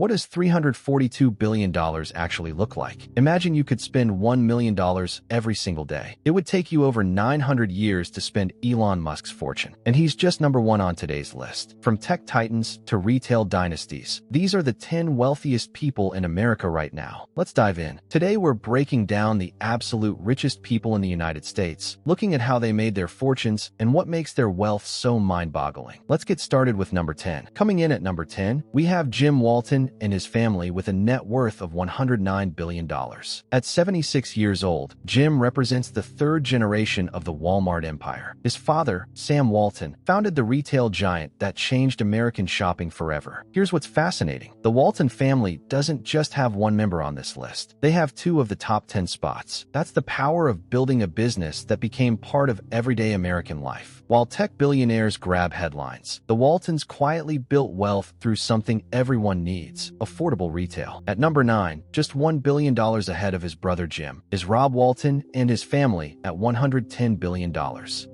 What does $342 billion actually look like? Imagine you could spend $1 million every single day. It would take you over 900 years to spend Elon Musk's fortune. And he's just number one on today's list. From tech titans to retail dynasties, these are the 10 wealthiest people in America right now. Let's dive in. Today we're breaking down the absolute richest people in the United States, looking at how they made their fortunes and what makes their wealth so mind-boggling. Let's get started with number 10. Coming in at number 10, we have Jim Walton and his family with a net worth of $109 billion. At 76 years old, Jim represents the third generation of the Walmart empire. His father, Sam Walton, founded the retail giant that changed American shopping forever. Here's what's fascinating. The Walton family doesn't just have one member on this list. They have 2 of the top 10 spots. That's the power of building a business that became part of everyday American life. While tech billionaires grab headlines, the Waltons quietly built wealth through something everyone needs: affordable retail. At number 9, just $1 billion ahead of his brother Jim, is Rob Walton and his family at $110 billion.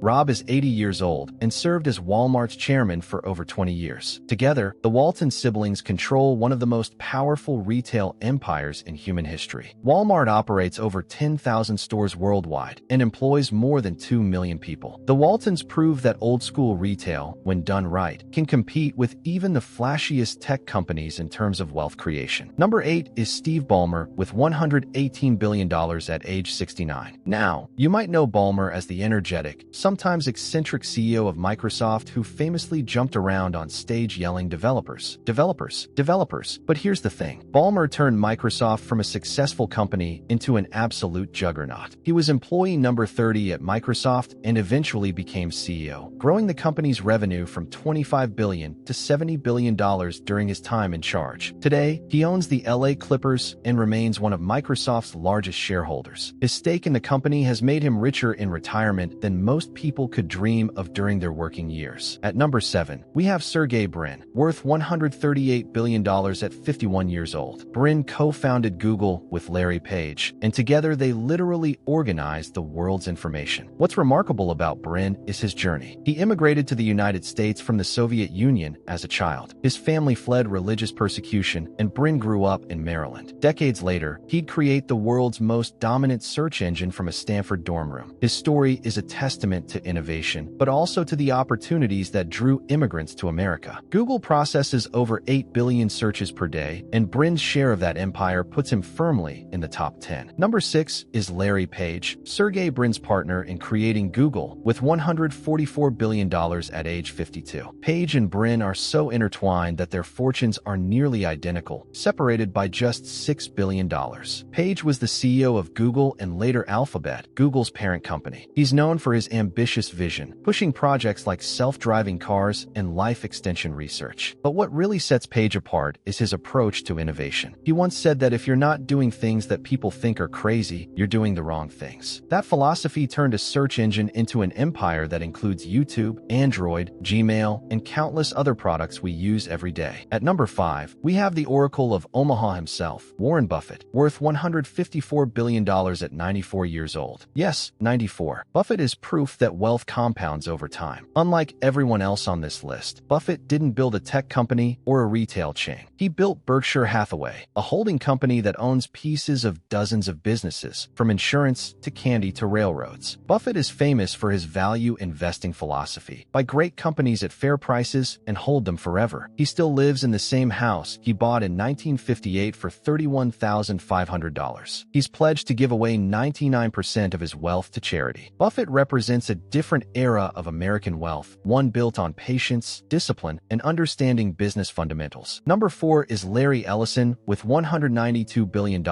Rob is 80 years old and served as Walmart's chairman for over 20 years. Together, the Walton siblings control one of the most powerful retail empires in human history. Walmart operates over 10,000 stores worldwide and employs more than 2 million people. The Waltons prove that old-school retail, when done right, can compete with even the flashiest tech companies in terms of wealth creation. Number 8 is Steve Ballmer with $118 billion at age 69. Now, you might know Ballmer as the energetic, sometimes eccentric CEO of Microsoft who famously jumped around on stage yelling developers, developers, developers. But here's the thing. Ballmer turned Microsoft from a successful company into an absolute juggernaut. He was employee number 30 at Microsoft and eventually became CEO, growing the company's revenue from $25 billion to $70 billion during his time in charge. Today, he owns the LA Clippers and remains one of Microsoft's largest shareholders. His stake in the company has made him richer in retirement than most people could dream of during their working years. At number 7, we have Sergey Brin, worth $138 billion at 51 years old. Brin co-founded Google with Larry Page, and together they literally organized the world's information. What's remarkable about Brin is his journey. He immigrated to the United States from the Soviet Union as a child. His family fled religious persecution, and Brin grew up in Maryland. Decades later, he'd create the world's most dominant search engine from a Stanford dorm room. His story is a testament to innovation, but also to the opportunities that drew immigrants to America. Google processes over 8 billion searches per day, and Brin's share of that empire puts him firmly in the top 10. Number 6 is Larry Page, Sergey Brin's partner in creating Google, with $144 billion at age 52. Page and Brin are so intertwined that their fortunes are nearly identical, separated by just $6 billion. Page was the CEO of Google and later Alphabet, Google's parent company. He's known for his ambitious vision, pushing projects like self-driving cars and life extension research. But what really sets Page apart is his approach to innovation. He once said that if you're not doing things that people think are crazy, you're doing the wrong things. That philosophy turned a search engine into an empire that includes YouTube, Android, Gmail, and countless other products we use every day. At number 5, we have the Oracle of Omaha himself, Warren Buffett, worth $154 billion at 94 years old. Yes, 94. Buffett is proof that wealth compounds over time. Unlike everyone else on this list, Buffett didn't build a tech company or a retail chain. He built Berkshire Hathaway, a holding company that owns pieces of dozens of businesses, from insurance to candy to railroads. Buffett is famous for his value investing philosophy: buy great companies at fair prices and hold them forever. He still lives in the same house he bought in 1958 for $31,500. He's pledged to give away 99% of his wealth to charity. Buffett represents a different era of American wealth, one built on patience, discipline, and understanding business fundamentals. Number 4 is Larry Ellison with $192 billion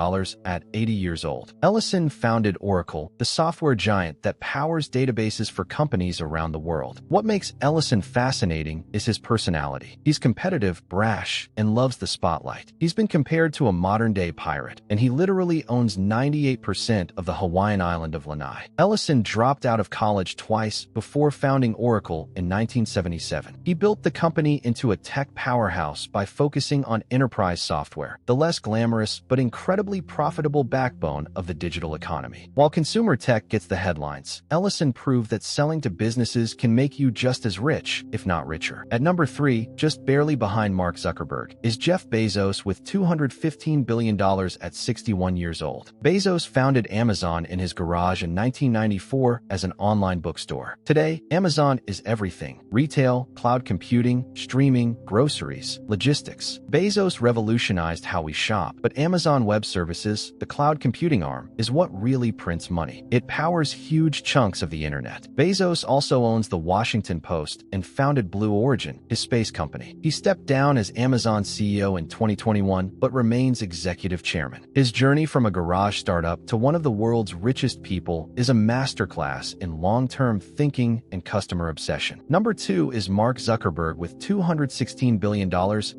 at 80 years old. Ellison founded Oracle, the software giant that powers databases for companies around the world. What makes Ellison fascinating is his personality. He's competitive, brash, and loves the spotlight. He's been compared to a modern-day pirate, and he literally owns 98% of the Hawaiian island of Lanai. Ellison dropped out of college twice before founding Oracle in 1977. He built the company into a tech powerhouse by focusing on enterprise software, the less glamorous but incredibly profitable backbone of the digital economy. While consumer tech gets the headlines, Ellison proved that selling to businesses can make you just as rich, if not richer. At number 3, just barely behind Mark Zuckerberg, is Jeff Bezos with $215 billion at 61 years old. Bezos founded Amazon in his garage in 1994 as an online bookstore. Today, Amazon is everything: retail, cloud computing, streaming, groceries, logistics. Bezos revolutionized how we shop, but Amazon Web Services, the cloud computing arm, is what really prints money. It powers huge chunks of the internet. Bezos also owns the Washington Post and founded Blue Origin, his space company. He stepped down as Amazon CEO in 2021, but remains executive chairman. His journey from a garage startup to one of the world's richest people is a masterclass in long-term thinking and customer obsession. Number 2 is Mark Zuckerberg with $216 billion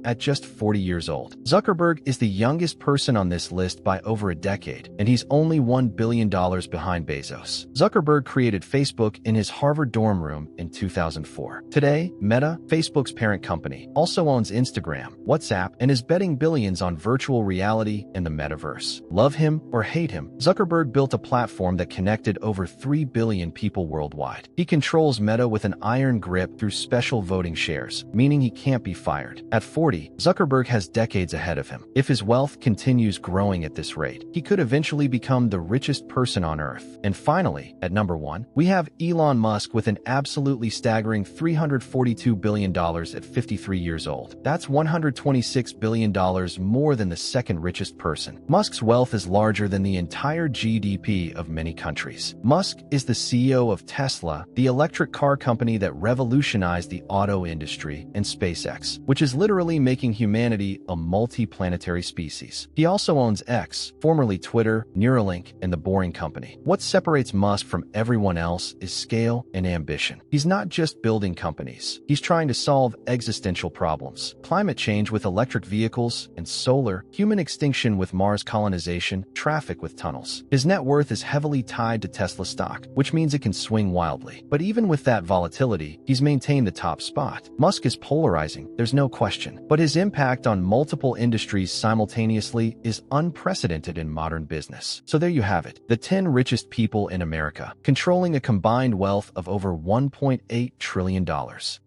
at just 40 years old. Zuckerberg is the youngest person on this list by over a decade, and he's only $1 billion behind Bezos. Zuckerberg created Facebook in his Harvard dorm room in 2004. Today, Meta, Facebook's parent company, also owns Instagram, WhatsApp, and is betting billions on virtual reality and the metaverse. Love him or hate him, Zuckerberg built a platform that connected over 3 billion people worldwide. He controls Meta with an iron grip through special voting shares, meaning he can't be fired. At 40, Zuckerberg has decades ahead of him. If his wealth continues growing at this rate, he could eventually become the richest person on Earth. And finally, at number 1, we have Elon Musk with an absolutely staggering $342 billion at 53 years old. That's $126 billion more than the second richest person. Musk's wealth is larger than the entire GDP of many countries. Musk is the CEO of Tesla, the electric car company that revolutionized the auto industry, and SpaceX, which is literally making humanity a multi-planetary species. He also owns X, formerly Twitter, Neuralink, and The Boring Company. What separates Musk from everyone else is scale and ambition. He's not just building companies. He's trying to solve existential problems: climate change with electric vehicles and solar, human extinction with Mars colonization, traffic with tunnels. His net worth is heavily tied to Tesla stock, which means it can swing wildly. But even with that volatility, he's maintained the top spot. Musk is polarizing, there's no question, but his impact on multiple industries simultaneously is unprecedented in modern business. So there you have it, the 10 richest people in America, controlling a combined wealth of over $1.8 trillion.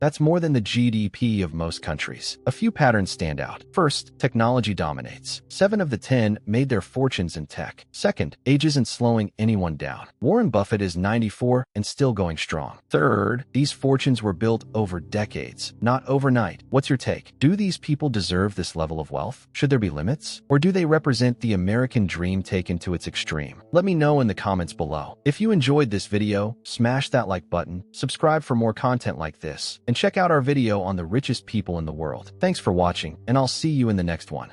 That's more than the GDP of most countries. A few patterns stand out. First, technology dominates. 7 of the 10 made their fortunes in tech. Second, age isn't slowing anyone down. Warren Buffett is 94 and still going strong. Third, these fortunes were built over decades, not overnight. What's your take? Do these people deserve this level of wealth? Should there be limits? Or do they represent the American dream taken to its extreme? Let me know in the comments below. If you enjoyed this video, smash that like button, subscribe for more content like this, and check out our video on the richest people in the world. Thanks for watching, and I'll see you in the next one.